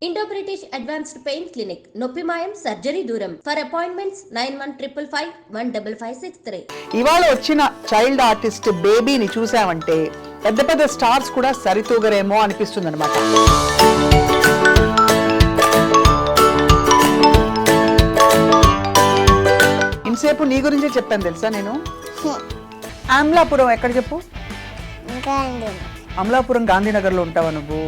Indo-British Advanced Pain Clinic. నొప్పి మాయం surgery దూరం. For appointments 9155515563. ఇవాళ వచ్చిన చైల్డ్ ఆర్టిస్ట్ బేబీని చూసామంటే పెద్ద పెద్ద స్టార్స్ కూడా సరితూగరేమో అనిపిస్తుంది అనమాట. ఇంతసేపు నీ గురించే చెప్పాను తెలుసా నేను. అమలాపురం ఎక్కడ చెప్పు? అమలాపురం గాంధీనగర్లో ఉంటావా నువ్వు?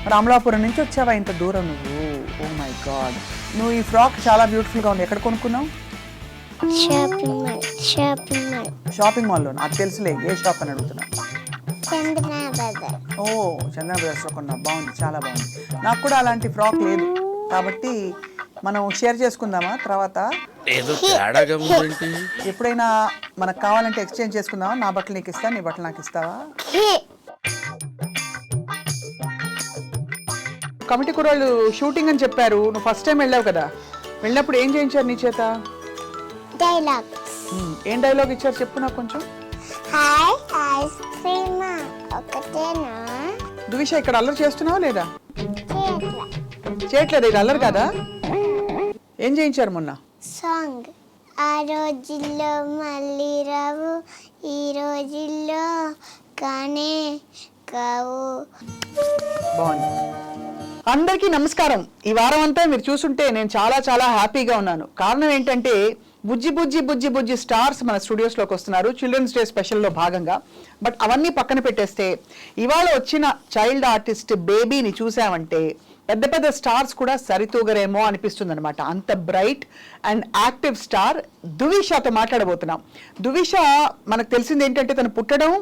మరి అమలాపురం నుంచి వచ్చావా ఇంత దూరం నువ్వు? ఓ మై గాడ్, నువ్వు ఈ ఫ్రాక్ చాలా బ్యూటిఫుల్గా ఉంది. ఎక్కడ కొనుక్కున్నావు? షాపింగ్ మాల్లో. అది తెలుసులే, ఏ షాప్ అని అడుగుతున్నా. ఓ, చందన బ్రదర్స్లో కొన్నావు. బాగుంది, చాలా బాగుంది. నాకు కూడా అలాంటి ఫ్రాక్ లేదు కాబట్టి మనం షేర్ చేసుకుందామా తర్వాత? ఎప్పుడైనా మనకు కావాలంటే ఎక్స్చేంజ్ చేసుకుందామా? నా బట్టలు నీకు ఇస్తా, నీ బట్టలు నాకు ఇస్తావా? కమిటీ కుర్రాళ్ళు షూటింగ్ అని చెప్పారు. నువ్వు ఫస్ట్ టైం వెళ్ళావు కదా, వెళ్ళినప్పుడు ఏం చేయించారు నీ చేత? ఏం డైలాగ్ ఇచ్చారు చెప్పు నాకు కొంచెం. దువిష, ఇక్కడ అల్లరి చేస్తున్నావా లేదా? చేయట్లేదు, ఇది అల్లరి కదా. ఏం చేయించారు మొన్న? సాంగ్ ఆ రోజుల్లో మళ్ళీ రావు, ఈ రోజుల్లో కానే కావు. బాగుంది. అందరికీ నమస్కారం. ఈ వారం అంతా మీరు చూసుంటే నేను చాలా చాలా హ్యాపీగా ఉన్నాను. కారణం ఏంటంటే బుజ్జి బుజ్జి బుజ్జి బుజ్జి స్టార్స్ మన స్టూడియోస్లోకి వస్తున్నారు చిల్డ్రన్స్ డే స్పెషల్లో భాగంగా. బట్ అవన్నీ పక్కన పెట్టేస్తే ఇవాళ వచ్చిన చైల్డ్ ఆర్టిస్ట్ బేబీని చూసామంటే పెద్ద పెద్ద స్టార్స్ కూడా సరితూగరేమో అనిపిస్తుంది అనమాట. అంత బ్రైట్ అండ్ యాక్టివ్ స్టార్ దువిషాతో మాట్లాడబోతున్నాం. దువిష మనకు తెలిసింది ఏంటంటే తను పుట్టడం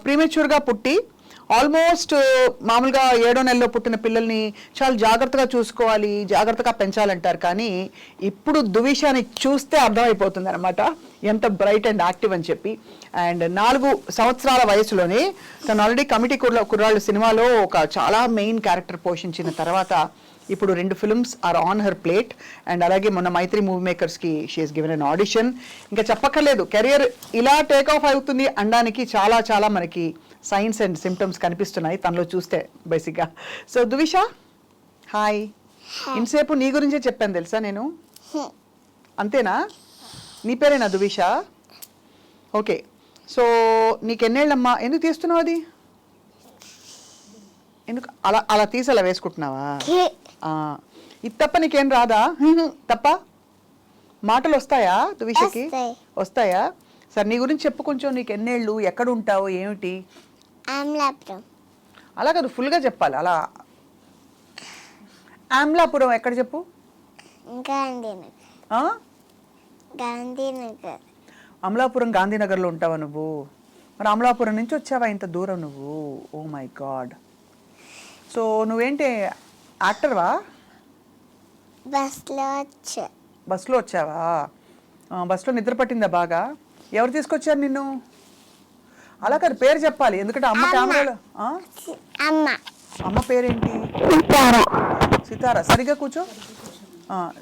ప్రీమెచ్యూర్గా పుట్టి ఆల్మోస్ట్ మామూలుగా 7వ నెలలో పుట్టిన పిల్లల్ని చాలా జాగ్రత్తగా చూసుకోవాలి, జాగ్రత్తగా పెంచాలంటారు. కానీ ఇప్పుడు దువిషాని చూస్తే అర్థమైపోతుంది అనమాట ఎంత బ్రైట్ అండ్ యాక్టివ్ అని చెప్పి. అండ్ 4 సంవత్సరాల వయసులోనే తను ఆల్రెడీ కమిటీ కుర్రాళ్ళు సినిమాలో ఒక చాలా మెయిన్ క్యారెక్టర్ పోషించిన తర్వాత ఇప్పుడు 2 films are on her plate. And అలాగే మొన్న మైత్రి మూవీ మేకర్స్కి షీఈస్ గివెన్ అన్ ఆడిషన్. ఇంకా చెప్పక్కర్లేదు, కెరియర్ ఇలా టేక్ ఆఫ్ అవుతుంది అనడానికి చాలా చాలా మనకి సైన్స్ అండ్ సిమ్టమ్స్ కనిపిస్తున్నాయి తనలో చూస్తే బేసిక్గా. So Duvisha, hi. ఇంతసేపు నీ గురించే చెప్పాను తెలుసా నేను. అంతేనా? నీ పేరేనా దువిష? ఓకే. సో నీకు ఎన్నేళ్ళమ్మా? ఎందుకు తీస్తున్నావు అది? ఎందుకు అలా అలా తీసి అలా వేసుకుంటున్నావా? ఇది తప్ప నీకేం రాదా? తప్ప మాటలు వస్తాయా దువిషకి? వస్తాయా? సరే, నీ గురించి చెప్పు కొంచెం. నీకు ఎన్నేళ్ళు, ఎక్కడ ఉంటావు, ఏమిటి? అలా కాదు, ఫుల్గా చెప్పాలి. అలా అమలాపురం ఎక్కడ చెప్పు? అమలాపురం గాంధీనగర్లో ఉంటావా నువ్వు? మరి అమలాపురం నుంచి వచ్చావా ఇంత దూరం నువ్వు? Oh my God. సో నువ్వేంటి యాక్టర్వా? బస్లో వచ్చావా? బస్లో నిద్ర పట్టిందా బాగా? ఎవరు తీసుకొచ్చారు నిన్ను? అలా కాదు, పేరు చెప్పాలి, ఎందుకంటే అమ్మ కెమెరాలో. అమ్మ పేరేంటి? సితారా. సరిగ్గా కూర్చో.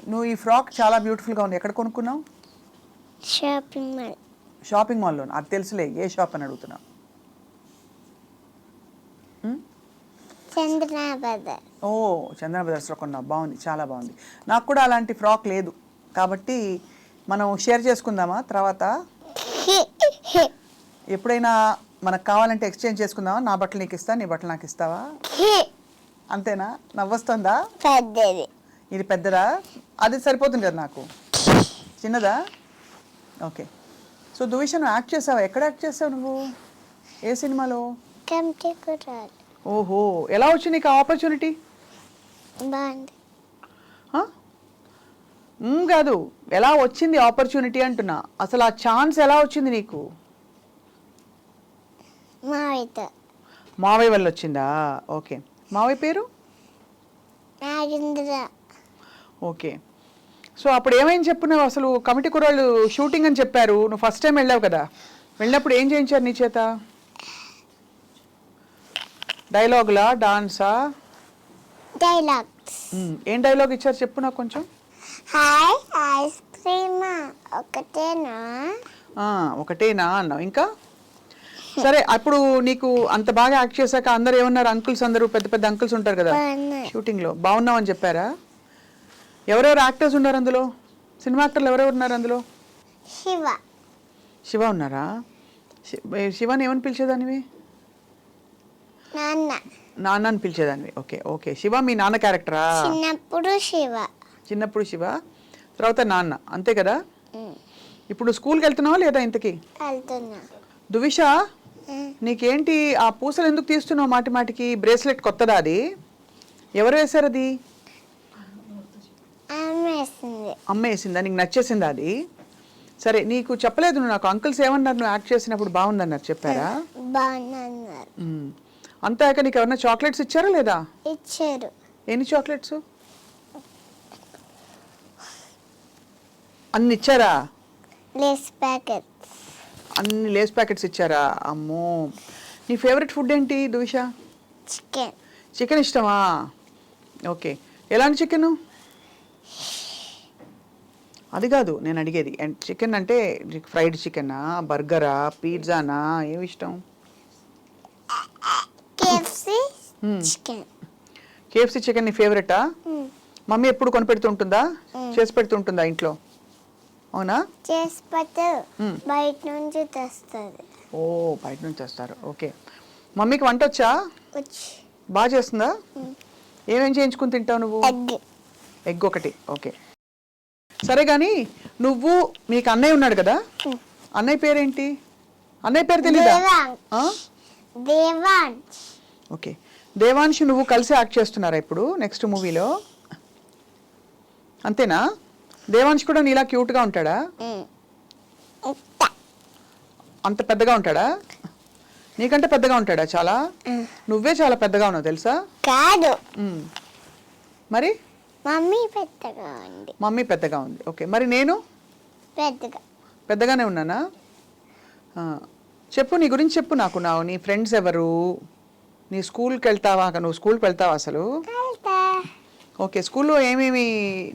నువ్వు ఈ ఫ్రాక్ చాలా బ్యూటిఫుల్గా ఉంది. ఎక్కడ కొనుక్కున్నావు? షాపింగ్ మాల్లో. అది తెలుసులే, ఏ షాప్ అని అడుగుతున్నావు. ఓ, చందన బ్రదర్స్లో కొన్నావు. బాగుంది, చాలా బాగుంది. నాకు కూడా అలాంటి ఫ్రాక్ లేదు కాబట్టి మనం షేర్ చేసుకుందామా తర్వాత? ఎప్పుడైనా మనకు కావాలంటే ఎక్స్చేంజ్ చేసుకుందామా? నా బట్టలు నీకు ఇస్తా, నీ బట్టలు నాకు ఇస్తావా? అంతేనా? నవ్వొస్తుందా? ఇది పెద్దదా? అది సరిపోతుంది కదా నాకు. చిన్నదా? ఓకే. సో దువిష, నువ్వు యాక్ట్ చేసావా? ఎక్కడ యాక్ట్ చేసావు నువ్వు? ఏ సినిమాలో? ఓహో, ఎలా వచ్చింది నీకు ఆపర్చునిటీ? కాదు, ఎలా వచ్చింది ఆపర్చునిటీ అంటున్నా. అసలు ఆ ఛాన్స్ ఎలా వచ్చింది నీకు? మావయ్య వల్ల వచ్చిందా? ఓకే. మావయ్య పేరు? ఓకే. సో అప్పుడు ఏమైంది చెప్పు. నువ్వు అసలు కమిటీ కుర్రాళ్ళు షూటింగ్ అని చెప్పారు, నువ్వు ఫస్ట్ టైం వెళ్ళావు కదా, వెళ్ళినప్పుడు ఏం చేయించారు నీ చేత? డైలాగులా, డాన్సా? ఏం డైలాగ్ ఇచ్చారు చెప్పు నాకు కొంచెం. ఒకటేనా అన్నావు. ఇంకా సరే అప్పుడు నీకు అంత బాగా యాక్ట్ చేశాక అందరు ఏమన్నారు? అంకుల్స్ అందరూ పెద్ద పెద్ద అంకుల్స్ ఉంటారు కదా బాగున్నాయి. షూటింగ్ లో, బాగున్నావు అని చెప్పారా? ఎవరెవరు యాక్టర్స్ ఉన్నారు అందులో? సినిమా యాక్టర్లు ఎవరెవరు ఉన్నారు అందులో? శివ, శివ ఉన్నారా? శివాని ఏమని పిలిచేదానివి? నాన్న. నాన్న అని పిలిచేదానివి. Okay okay. శివ మీ నాన్న క్యారెక్టరా? చిన్నప్పుడు శివ. చిన్నప్పుడు శివ, తర్వాత నాన్న, అంతే కదా? ఇప్పుడు స్కూల్కి వెళ్తున్నావా లేదా ఇంతకి? వెళ్తున్నా. దువిష, నీకేంటి ఆ పూసలు ఎందుకు తీస్తున్నావు మాటి మాటికి? బ్రేస్లెట్ కొత్తదా అది? ఎవరు వేశారు అది? అమ్మేసింది. అమ్మ వేసిందా? నీకు నచ్చేసిందా అది? సరే నీకు చెప్పలేదు నువ్వు నాకు, అంకుల్స్ ఏమన్నారు నువ్వు యాక్ట్ చేసినప్పుడు? బాగుందన్నారు, చెప్పారా? బాగున్నారు. అంతాక నీకు ఎవరన్నా చాక్లెట్స్ ఇచ్చారా లేదా? ఇచ్చారు. ఎన్ని చాక్లెట్స్? అన్ని ఇచ్చారా? Lay's packets. అన్ని లేస్ ప్యాకెట్స్ ఇచ్చారా? అమ్మో. నీ ఫేవరెట్ ఫుడ్ ఏంటి దువిష? చికెన్. చికెన్ ఇష్టమా? ఓకే. ఎలాంటి చికెను? అది కాదు నేను అడిగేది. చికెన్ అంటే ఫ్రైడ్ చికెనా, బర్గరా, పిజ్జానా, ఏమి ఇష్టం? KFC chicken. కేఎఫ్సి చికెన్ నీ ఫేవరెటా? మమ్మీ ఎప్పుడు కొనిపెడుతుంటుందా? చేసి పెడుతుంటుందా ఇంట్లో? అవునా? చేసి పెట్టు, బయట నుంచి తెస్తుంది. ఓ, బయట నుంచి వస్తారు. ఓకే. మమ్మీకి వంట వచ్చా? బాగా చేస్తుందా? ఏమేం చేయించుకుని తింటావు నువ్వు? ఎగ్. ఎగ్ ఒకటి. ఓకే సరే కానీ నువ్వు, మీకు అన్నయ్య ఉన్నాడు కదా, అన్నయ్య పేరేంటి? అన్నయ్య పేరు తెలీదా? దేవాంశ్. ఓకే. దేవాంశ్ నువ్వు కలిసి యాక్ట్ చేస్తున్నారా ఇప్పుడు నెక్స్ట్ మూవీలో? అంతేనా? దేవాంశ్ కూడా నీలా క్యూట్గా ఉంటాడా? అంత పెద్దగా ఉంటాడా? నీకంటే పెద్దగా ఉంటాడా చాలా? నువ్వే చాలా పెద్దగా ఉన్నావు తెలుసా? కాదు, మరి మమ్మీ పెద్దగా ఉంది. మమ్మీ పెద్దగా ఉంది. ఓకే. మరి నేను పెద్దగానే ఉన్నానా? చెప్పు, నీ గురించి చెప్పు నాకు. నీ ఫ్రెండ్స్ ఎవరు? నీ స్కూల్కి వెళ్తావా? నువ్వు స్కూల్కి వెళ్తావా అసలు? ఓకే. స్కూల్లో ఏమేమి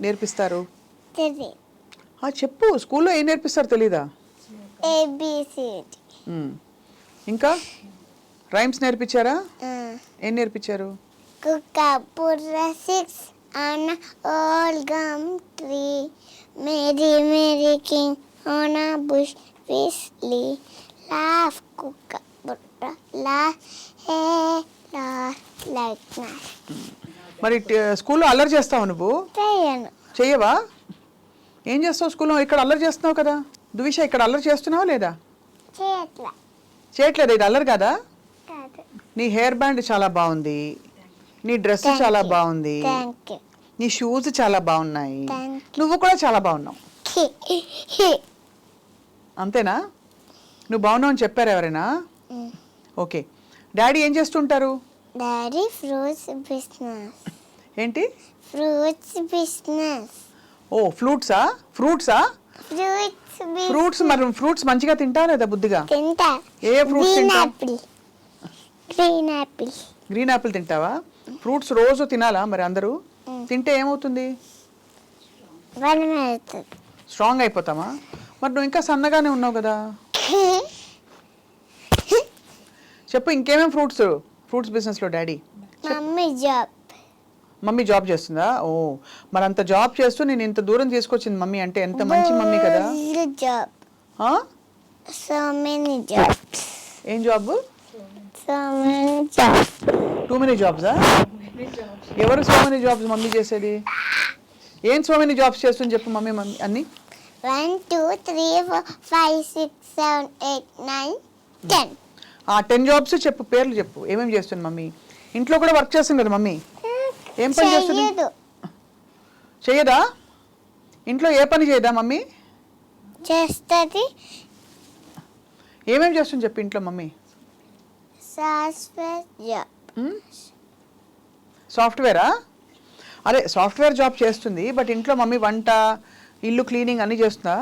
నేర్పిస్తారు? చెప్పు, స్కూల్లో ఏం నేర్పిస్తారు తెలీదా? ఏబిసిడి. ఇంకా రైమ్స్ నేర్పించారా? ఏం నేర్పించారు? కుక్క పుర్ర 6 on a old gum tree, Mary Mary King on a bush whistly, laugh kuka burra laugh, hey laugh like that. మరి స్కూల్లో అల్లరి చేస్తావు నువ్వు? చేయను. చెయ్యవా? ఏం చేస్తావు స్కూల్లో? ఇక్కడ అల్లరి చేస్తున్నావు కదా దువిష, ఇక్కడ అల్లరి చేస్తున్నావా లేదా? చేయట్లేదు. ఇది అల్లరి కదా? నీ హెయిర్ బ్యాండ్ చాలా బాగుంది, నీ డ్రెస్ చాలా బాగుంది, నీ షూస్ చాలా బాగున్నాయి, నువ్వు కూడా చాలా బాగున్నావు. అంతేనా? నువ్వు బాగున్నావు అని చెప్పారు ఎవరైనా? ఓకే. డాడీ ఏం చేస్తుంటారు? Daddy fruits business. ఏంటి? Fruits business. ఓ, ఫ్రూట్సా? ఫ్రూట్స్. మరి ఫ్రూట్స్ మంచిగా తింటావా లేదా బుద్ధిగా? తింటా. ఏ ఫ్రూట్స్ తింటావు? Green apple. గ్రీన్ యాపిల్ తింటావా? ఫ్రూట్స్ రోజు తినాలా మరి అందరూ? తింటే ఏమవుతుంది? స్ట్రాంగ్ అయిపోతామా? మరి నువ్వు ఇంకా సన్నగానే ఉన్నావు కదా. చెప్పు, ఇంకేమేం ఫ్రూట్స్ బిజినెస్లో డాడీ? మమ్మీ జాబ్ చేస్తుందా? ఓ, మరి అంత జాబ్ చేస్తూ నేను ఇంత దూరం తీసుకొచ్చింది మమ్మీ అంటే ఎంత మంచి మమ్మీ కదా. ఏం జాబ్? Too many జాబ్సా? ఎవరు సో మెనీ జాబ్స్ మమ్మీ చేసేది? ఏం సో మెనీ జాబ్స్ చేస్తుంది చెప్పు మమ్మీ అన్ని. 1 2 3 4 5 6 7 8 9 10. 10 జాబ్స్ చెప్పు, పేర్లు చెప్పు. ఏమేమి చేస్తుంది మమ్మీ? ఇంట్లో కూడా వర్క్ చేస్తుంది కదా మమ్మీ? ఏం పని చేస్తుంది? చెయ్యదా? ఇంట్లో ఏ పని చేయదా మమ్మీ? చేస్తుంది. ఏమేమి చేస్తుంది చెప్పు ఇంట్లో మమ్మీ? సాఫ్ట్వేరా? అదే సాఫ్ట్వేర్ జాబ్ చేస్తుంది, బట్ ఇంట్లో మమ్మీ వంట, ఇల్లు క్లీనింగ్ అన్నీ చేస్తుందా?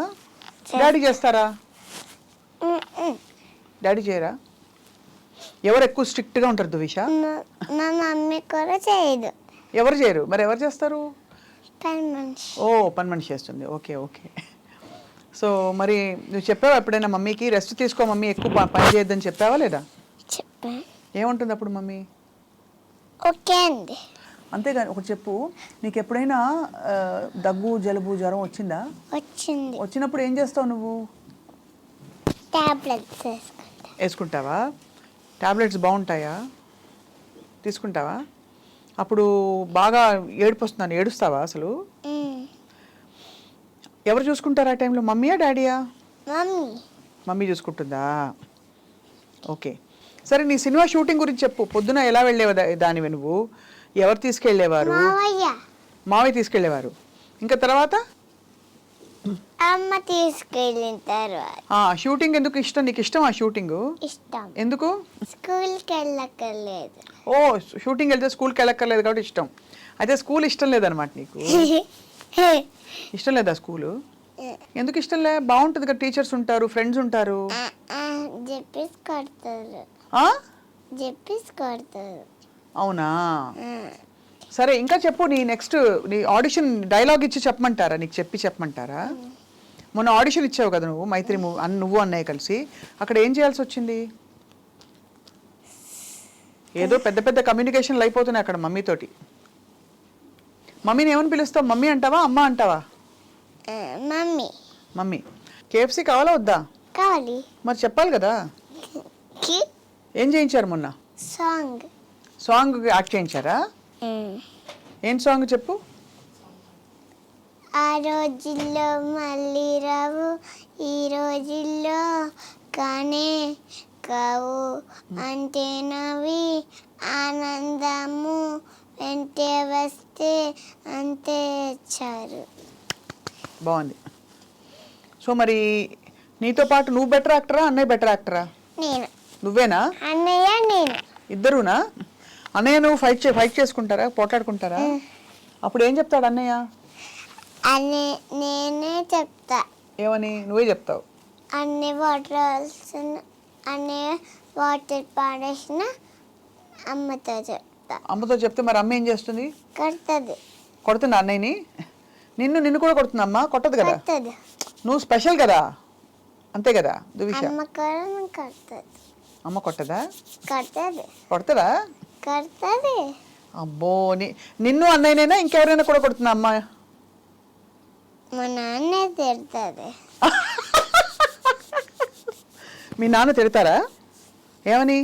డాడీ చేస్తారా? డాడీ చేయరా? ఎవరు ఎక్కువ స్ట్రిక్ట్గా ఉంటారు దువిష? మా మమ్మీ కూడా చేయదు. ఎవరు చేయరు? మరి ఎవరు చేస్తారు? పని మనిషి. ఓ, పని మనిషి చేస్తుంది. Okay okay. సో మరి నువ్వు చెప్పావా ఎప్పుడైనా మమ్మీకి రెస్ట్ తీసుకో మమ్మీ, ఎక్కువ పని చేయొద్దని చెప్పావా లేదా? చెప్పా. ఏముంటుంది అప్పుడు మమ్మీ? ఓకే అండి. అంతేగాని ఒకటి చెప్పు, నీకు ఎప్పుడైనా దగ్గు జలుబు జ్వరం వచ్చిందా? వచ్చింది. వచ్చినప్పుడు ఏం చేస్తావు నువ్వు? టాబ్లెట్స్ వేసుకుంటావా? టాబ్లెట్స్ బాగుంటాయా? తీసుకుంటావా? అప్పుడు బాగా ఏడుపు వస్తుందని ఏడుస్తావా అసలు? ఎవరు చూసుకుంటారు ఆ టైంలో, మమ్మీయా డాడీయా? మమ్మీ. మమ్మీ చూసుకుంటుందా? ఓకే సరే, నీ సినిమా షూటింగ్ గురించి చెప్పు. పొద్దున ఎలా వెళ్ళేవా దానివి నువ్వు? ఎవరు తీసుకెళ్ళేవారు? మావయ్య. మావయ్య తీసుకెళ్ళేవారు. ఇంకా తర్వాత అమ్మ తీసుకెళ్ళిన తర్వాత. షూటింగ్ ఎందుకు ఇష్టం నీకు? ఇష్టం ఆ షూటింగ్? ఇష్టం. ఎందుకు? స్కూల్కి వెళ్ళక్కర్లేదు. ఓ, షూటింగ్ వెళ్తే స్కూల్కి వెళ్ళక్కర్లేదు కాబట్టి ఇష్టం. అయితే స్కూల్ ఇష్టం లేదనమాట నీకు? ఇష్టం లేదా స్కూలు? ఎందుకు ఇష్టం లే? బాగుంటుంది కదా, టీచర్స్ ఉంటారు, ఫ్రెండ్స్ ఉంటారు. చెప్పేసి కొడతారు. చెప్పేసి కొడతారు. అవునా? సరే ఇంకా చెప్పు, నీ నెక్స్ట్ నీ ఆడిషన్ డైలాగ్ ఇచ్చి చెప్పమంటారా? నీకు చెప్పమంటారా? మొన్న ఆడిషన్ ఇచ్చావు కదా నువ్వు, మైత్రి నువ్వు అన్నయ్య కలిసి, అక్కడ ఏం చేయాల్సి వచ్చింది? ఏదో పెద్ద పెద్ద కమ్యూనికేషన్లు అయిపోతున్నాయి అక్కడ మమ్మీతోటి. మమ్మీని ఏమని పిలుస్తావు? మమ్మీ అంటావా, అమ్మ అంటావా? మమ్మీ. మమ్మీ. కేఎఫ్సీ కావాలా వద్దా? కావాలి. మరి చెప్పాలి కదా. ఏం చేయించారు మొన్న? సాంగ్ యాక్ట్ చేయించారా? ఏం సాంగ్ చెప్పు. ఆ రోజుల్లో మళ్ళీ రావు, ఈ రోజుల్లో కానే కావు, అంటే నవి ఆనందము వెంటే వస్తే అంతే చారు. బాగుంది. సో మరి నీతో పాటు నువ్వు బెటర్ యాక్టరా, అన్నయ్య బెటర్ యాక్టరా? నేను. నువ్వేనా? అన్నయ్య నేను. ఇద్దరునా? అన్నయ్య నువ్వు ఫైట్ చేసుకుంటారా, పోట్లాడుకుంటారా? అప్పుడు ఏం చెప్తాడు అన్నయ్య? నేనే చెప్తా. ఏమని? నువ్వే చెప్తావు. అన్ని వాటర్ పాడేసిన అమ్మతో చెప్తా. అమ్మతో చెప్తే మరి అమ్మ ఏం చేస్తుంది? కొడుతుంది. కొడుతుందా అన్నయ్యని? నిన్ను కూడా కొడుతుంది అమ్మ? కొట్టదు కదా, కొడుతుంది. నువ్వు స్పెషల్ కదా, అంతే కదా దువిష? అమ్మ కూడా కొడుతుంది. అమ్మ కొట్టదా? కొడుతుంది. కొడతదా? కొడుతుంది. అబ్బో, నిన్ను అన్నయ్యనైనా ఇంకెవరైనా కూడా కొడుతుందా అమ్మ? మా నాన్నే తిడుతుంది. మీ నాన్న తిడతారా? ఏమని?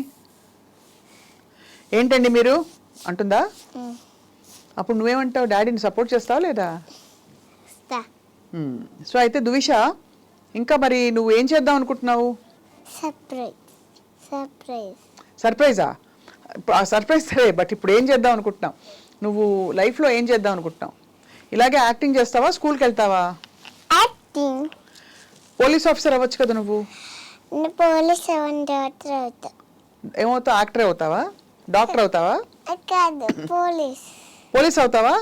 ఏంటండి మీరు అంటుందా? అప్పుడు నువ్వేమంటావు? డాడీని సపోర్ట్ చేస్తావా లేదా? సో అయితే దువిష, ఇంకా మరి నువ్వు ఏం చేద్దాం అనుకుంటున్నావు? సర్ప్రైజా? సర్ప్రైజ్ సరే, బట్ ఇప్పుడు ఏం చేద్దాం అనుకుంటున్నావు? నువ్వు లైఫ్లో ఏం చేద్దాం అనుకుంటున్నావు? ఇలాగే యాక్టింగ్ చేస్తావా, స్కూల్కి వెళ్తావా? యాక్టింగ్. పోలీస్ ఆఫీసర్ అవ్వచ్చు కదా నువ్వు. పోలీస్ ఏమవుతావు? యాక్టర్ అవుతావా, డాక్టర్ అవుతావా? కాదు, పోలీస్ అవుతావా?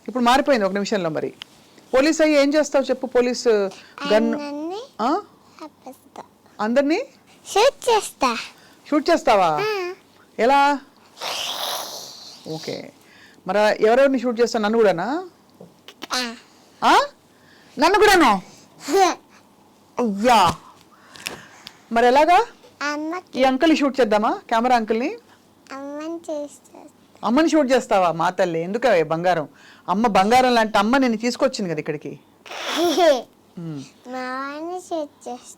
ఇప్పుడు మారిపోయింది ఒక నిమిషంలో. మరి పోలీస్ అయ్యి ఏం చేస్తావు చెప్పు. పోలీస్ గన్ అందరినీ షూట్ చేస్తావా? ఎలా? ఓకే, మరి ఎవరెవరిని షూట్ చేస్తావు? నన్ను కూడానా? నన్ను కూడానా? అయ్యా, మరి ఎలాగా? ఈ అంకుల్ని షూట్ చేద్దామా? కెమెరా అంకుల్ని. అమ్మని షూట్ చేస్తావా? మా తల్లి, ఎందుకు బంగారం, అమ్మ బంగారం లాంటి అమ్మ నేను తీసుకొచ్చింది కదా ఇక్కడికి.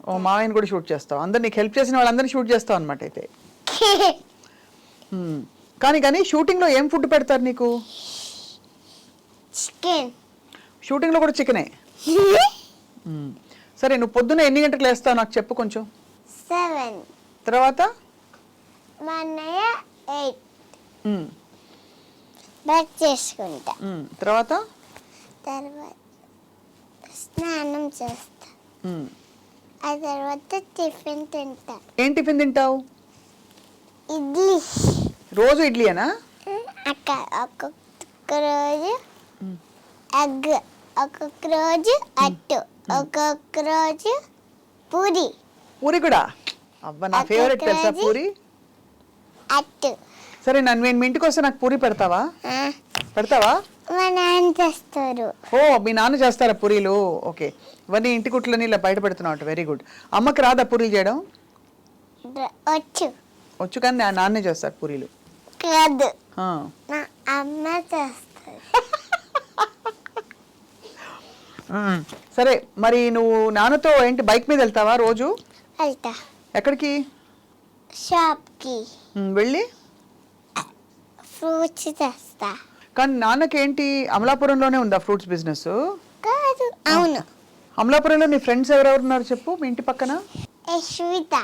ఓ, మావయ్యని కూడా షూట్ చేస్తావు. అందరు నీకు హెల్ప్ చేసిన వాళ్ళందరినీ షూట్ చేస్తావు అనమాట అయితే. కానీ షూటింగ్లో ఏం ఫుడ్ పెడతారు నీకు? షూటింగ్లో కూడా చికెనే? సరే, నువ్వు పొద్దున్న ఎన్ని గంటలకు లేస్తావు నాకు చెప్పు కొంచెం. 7. తర్వాత? 8. బ్రష్ చేసుకుంటా. తర్వాత స్నానం చేస్తా. ఆ తర్వాత టిఫిన్ తింటా. ఏం టిఫిన్ తింటావు? ఇడ్లీ. రోజు ఇడ్లీయేనా? ఒక్కొక్క రోజు ఎగ్, ఒక్కొక్క రోజు అట్టు, ఒక్కొక్క రోజు పూరి. పూరి కూడా? అబ్బా, నా ఫేవరెట్ తెలుసా పూరి. అట్టు. సరే, నన్ను మీ ఇంటికి వస్తే నాకు పూరి పెడతావా? మా నాన్న చేస్తారు. ఓ మీ నాన్న చేస్తారా పూరీలు? ఓకే, ఇవన్నీ ఇంటి కుట్లని ఇలా బయట పెడుతున్నావు. Very good. అమ్మకి రాదా పూరీలు చేయడం? వచ్చు. వచ్చు కానీ నాన్నే చేస్తారు పూరీలు. కాదు, ఆ. మా అమ్మ చేస్తారు. సరే, మరి నువ్వు నాన్నతో ఏంటి బైక్ మీద వెళ్తావా రోజు? వెళ్తా ఎక్కడికి? షాప్కి వెళ్ళి ఫ్రూట్స్ తెస్తా. కానీ నాన్నకి ఏంటి అమలాపురంలోనే ఉందా ఫ్రూట్స్ బిజినెస్? కాదు, అవును. అమలాపురంలో నీ ఫ్రెండ్స్ ఎవరెవరు ఉన్నారు చెప్పు, మీ ఇంటి పక్కన? యశ్విత,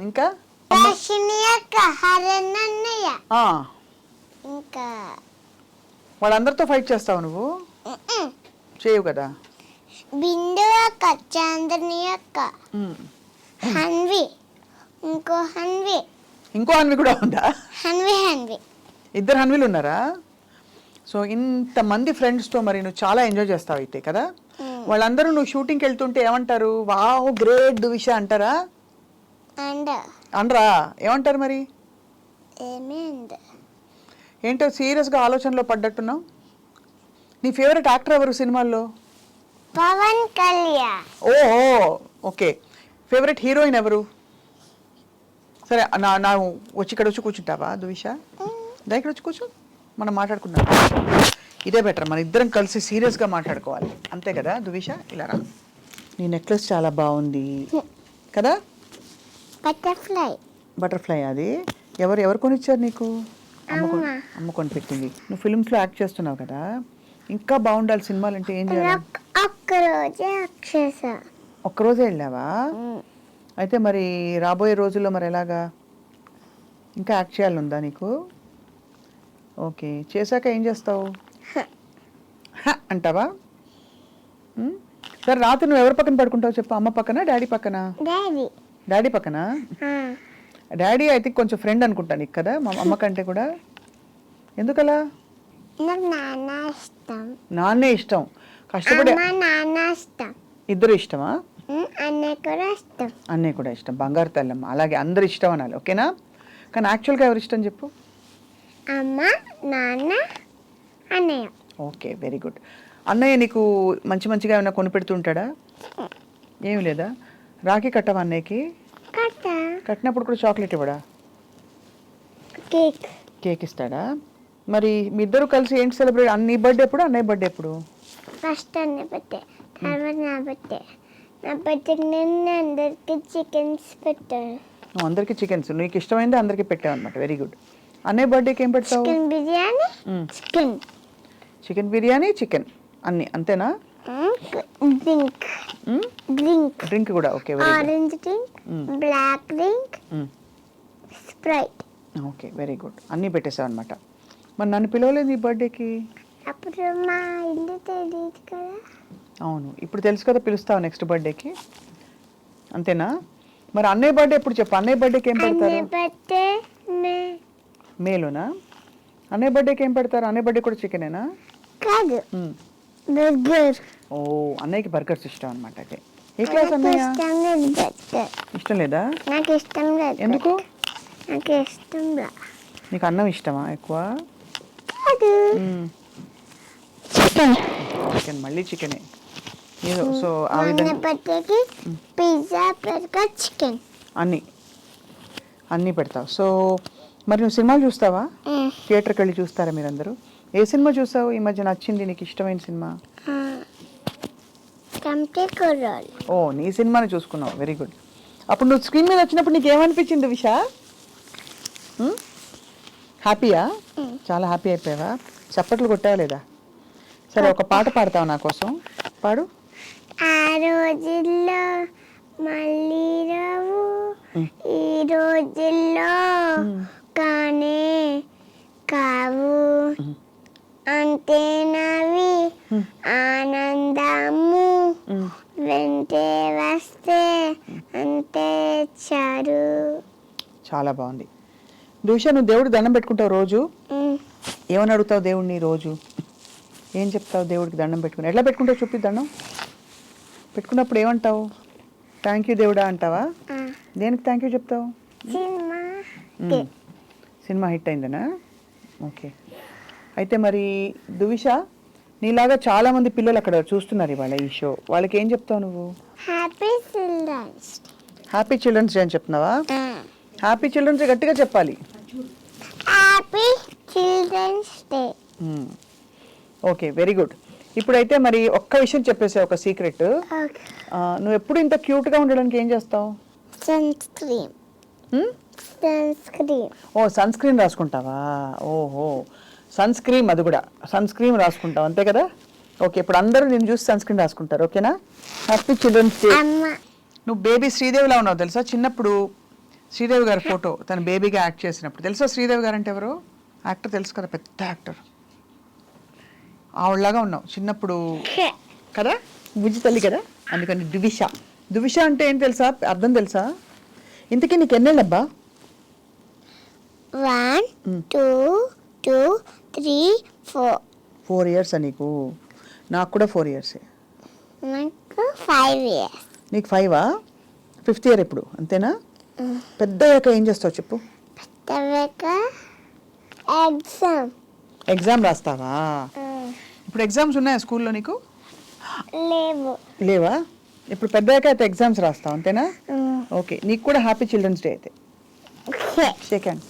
ఇంకా రషిని అక్క, హరన్ అన్నయ్య, ఆ, ఇంకా వాళ్ళందరితో ఫైట్ చేస్తావు నువ్వు? చేయవు కదా. బిందు అక్క, చాంద్రని అక్క, హన్వి, ఇంకో హన్వి. ఇంకో హన్వి కూడా ఉందా? హన్వి ఇద్దరు హన్వీలు ఉన్నారా? సో ఇంతమంది ఫ్రెండ్స్తో మరి నువ్వు చాలా ఎంజాయ్ చేస్తావు అయితే కదా. వాళ్ళందరూ నువ్వు షూటింగ్కి వెళ్తుంటే ఏమంటారు? వావ్ గ్రేట్ దువిష అంటారా? అనరా? ఏమంటారు మరి? ఏంటో సీరియస్గా ఆలోచనలో పడ్డట్టున్నావు. నీ ఫేవరెట్ యాక్టర్ ఎవరు సినిమాల్లో? పవన్ కళ్యాణ్. ఓహో, ఓకే. ఫేవరెట్ హీరోయిన్ ఎవరు? సరే, నా వచ్చి ఇక్కడ వచ్చి కూర్చుంటావా దువిష? ఇక్కడ వచ్చి కూర్చో, మనం మాట్లాడుకుందాం. ఇదే బెటర్, మన ఇద్దరం కలిసి సీరియస్గా మాట్లాడుకోవాలి, అంతే కదా దువిష? ఇలా రా. నీ నెక్లెస్ చాలా బాగుంది కదా. బటర్ఫ్లై అది ఎవరు కొనిచ్చారు నీకు? అమ్మ కొని పెట్టింది. నువ్వు ఫిల్మ్స్లో యాక్ట్ చేస్తున్నావు కదా, ఇంకా బాగుండాలి సినిమాలు అంటే ఏం చేయాలి? ఒక్కరోజే వెళ్ళావా? అయితే మరి రాబోయే రోజుల్లో మరి ఎలాగా? ఇంకా యాక్ట్ చేయాలనుందా నీకు? ఓకే, చేశాక ఏం చేస్తావు? అంటావా? సరే, రాత్రి నువ్వు ఎవరి పక్కన పడుకుంటావు చెప్పు? అమ్మ పక్కన, డాడీ పక్కన? డాడీ పక్కన. డాడీ అయితే కొంచెం ఫ్రెండ్ అనుకుంటా నీకు కదా, మా అమ్మ కంటే కూడా. ఎందుకలా? నాన్నే ఇష్టం. కష్టపడి ఇద్దరు ఇష్టమా? అన్నయ్య కూడా ఇష్టం. బంగారు తల్లమ్మ. అలాగే అందరు ఇష్టం అనాలి, ఓకేనా? కానీ యాక్చువల్గా ఎవరు ఇష్టం చెప్పు? అమ్మ, నాన్న, అన్నయ్య. Okay, very good. అన్నయ్య నీకు మంచిగా ఏమైనా కొనిపెడుతుంటాడా? ఏమి లేదా? రాఖీ కట్టవా అన్నయ్యకి? కట్టినప్పుడు కూడా చాక్లెట్ ఇవ్వడా? కేక్ ఇస్తాడా? మరి మీ ఇద్దరు కలిసి ఏంటి సెలబ్రేట్? నీ బర్త్డే ఎప్పుడు, అన్నయ్య బర్త్డే ఎప్పుడు? ఫస్ట్ అన్నయ్య బర్త్డే, తర్వాత నా బర్త్డే. నా బర్త్డేకి నేను అందరికి చికెన్స్ పెట్టాను. అందరికి చికెన్స్, నీకు ఇష్టమైంది అందరికి పెట్టావు అనమాట. Very good. అన్నయ్య బర్త్డేకి ఏం పెడతావు? చికెన్ బిర్యానీ, చికెన్ అన్ని అంతేనా? డ్రింక్ కూడా? Okay, orange drink, black drink, Sprite. Okay, very good. అన్నీ పెట్టేసావు అనమాట. మరి నన్ను పిలవలేదు ఈ బర్త్డేకి? అప్పుడు మా ఇల్లు తెలియదు కదా. అవును, ఇప్పుడు తెలుసు కదా, పిలుస్తావు నెక్స్ట్ బర్త్డేకి, అంతేనా? మరి అన్నయ్య బర్త్డే ఎప్పుడు చెప్పు? అన్నయ్య బర్త్డేకి ఏం పెడతారు? మేలోనా? అన్నయ్య బర్త్డేకి ఏం పెడతారు? అన్నయ్య బర్త్డే కూడా చికెనేనా? కాదు, బర్గర్. ఓ, అన్నయ్యకి బర్గర్స్ ఇష్టం అనమాట. అయితే ఏ క్లాస్ అన్నయ్య? ఇష్టం లేదా? నాకు ఇష్టం లేదు. ఎందుకు? నాకు ఇష్టం లేదు. నీకు అన్నం ఇష్టమా ఎక్కువ? చికెన్, మళ్ళీ చికెనే ఏదో. సో ఆ విధంగా పిజ్జా, బర్గర్, చికెన్ అన్నీ పెడతావు. సో మరి నువ్వు సినిమాలు చూస్తావా? థియేటర్కి వెళ్ళి చూస్తారా మీరందరూ? ఏ సినిమా చూసావు ఈ మధ్య నచ్చింది నీకు ఇష్టమైన సినిమా? ఓ, నీ సినిమాని చూసుకున్నావు. Very good. అప్పుడు నువ్వు స్క్రీన్ మీద వచ్చినప్పుడు నీకు ఏమనిపించింది విషా? హ్యాపీయా? చాలా హ్యాపీ అయిపోయావా? చప్పట్లు కొట్టావా లేదా? సరే, ఒక పాట పాడతావు నా కోసం, పాడు. ఆ రోజుల్లో మళ్ళీ రావు, ఈ రోజుల్లో కానే కావు, అంతే నవి ఆనందము, వెంటే వస్తే అంతే చారు. చాలా బాగుంది దూష. నువ్వు దేవుడికి దండం పెట్టుకుంటావు రోజు? ఏమని అడుగుతావు దేవుడిని రోజు? ఏం చెప్తావు దేవుడికి దండం పెట్టుకుని? ఎట్లా పెట్టుకుంటావు చూపి దండం. పెట్టుకున్నప్పుడు ఏమంటావు? థ్యాంక్ యూ దేవుడా అంటావా? దేనికి థ్యాంక్ యూ చెప్తావు? సినిమా సినిమా హిట్ అయిందనా? ఓకే. అయితే మరి దువిష, నీలాగా చాలా మంది పిల్లలు అక్కడ చూస్తున్నారు ఇవాళ ఈ షో. వాళ్ళకి ఏం చెప్తావు నువ్వు? Happy children's happy children's day అని చెప్తున్నావా? హ్యాపీ చిల్డ్రన్స్ డే గట్టిగా చెప్పాలి. Happy children's day. Okay, very good. ఇప్పుడైతే మరి ఒక్క విషయం చెప్పేసే, ఒక సీక్రెట్. నువ్వు ఎప్పుడు ఇంత క్యూట్గా ఉండడానికి ఏం చేస్తావు? Sun cream. ఓ, సన్ స్క్రీన్ రాసుకుంటావా? ఓహో, సన్ స్క్రీమ్, అది కూడా సన్ స్క్రీమ్ రాసుకుంటావు అంతే కదా? ఓకే, ఇప్పుడు అందరూ నేను చూసి సన్ స్క్రీన్ రాసుకుంటారు. ఓకేనా? Happy children's day. నువ్వు బేబీ శ్రీదేవిలా ఉన్నావు తెలుసా? చిన్నప్పుడు శ్రీదేవి గారి ఫోటో తన బేబీగా యాక్ట్ చేసినప్పుడు, తెలుసా శ్రీదేవి గారు అంటే ఎవరు? యాక్టర్ తెలుసు కదా, పెద్ద యాక్టర్. ఆవిడలాగా ఉన్నావు చిన్నప్పుడు కదా, బుజ్జి తల్లి కదా, అందుకని దువిష. దువిష అంటే ఏం తెలుసా, అర్థం తెలుసా? ఇంతకీ నీకు ఎన్నేళ్ళబ్బా? 1 2 2 3 4. 4 years నీకు? నాకు కూడా 4 years. నాకు 5 years. నీకు 5ఆ? 5th year ఇప్పుడు, అంతేనా? పెద్ద అయ్యాక ఏం చేస్తావు చెప్పు? తర్వాత ఎగ్జామ్ రాస్తావా? ఇప్పుడు ఎగ్జామ్స్ ఉన్నాయా స్కూల్లో నీకు? లేవు. లేవా? ఇప్పుడు పెద్ద అయ్యాక అయితే ఎగ్జామ్స్ రాస్తావు అంతేనా? ఓకే, నీకు కూడా హ్యాపీ చిల్డ్రన్స్ డే అయితే. Shake hand.